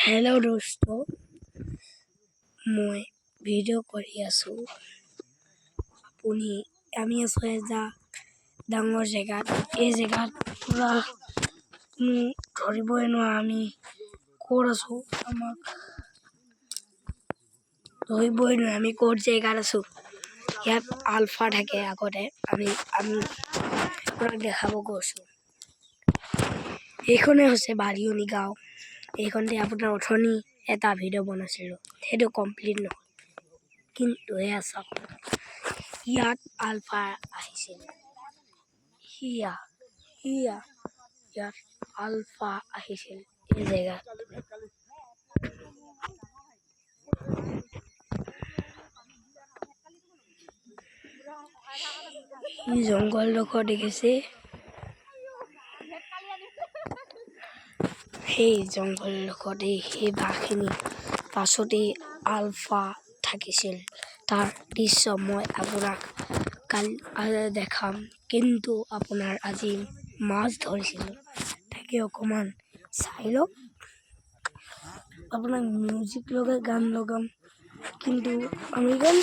Hello दोस्तों, मैं video' কৰি আছোঁ। আমি আছোঁ এটা ডাঙৰ জেগাত। এই জেগাত পুৰা ধৰিবই নোৱাৰা আমি ক'ত আছোঁ। আমাক ধৰিবই নোৱাৰে আমি ক'ত জেগাত আছোঁ। ইয়াত আলফা থাকে আগতে। আমি আপোনাক দেখাব গৈছোঁ। এইখনে হৈছে বালিয়নী গাঁও। এইখনতে আপোনাৰ অথনি এটা ভিডিঅ' বনাইছিলোঁ, সেইটো কমপ্লিট নহ'ল, কিন্তু এয়া চাওক, ইয়াত আলফা আহিছিল। ইয়াত আলফা আহিছিল এই জেগাত। এই জংঘলডোখৰ দেখিছে, সেই জংঘলডোখৰতে সেই বাঘখিনি পাছতেই আলফা থাকিছিল। তাৰ দৃশ্য মই আপোনাক কালি দেখাম, কিন্তু আপোনাৰ আজি মাছ ধৰিছিলোঁ, তাকে অকণমান চাই লওক। আপোনাক মিউজিক লগাই গান লগাম, কিন্তু আমি গান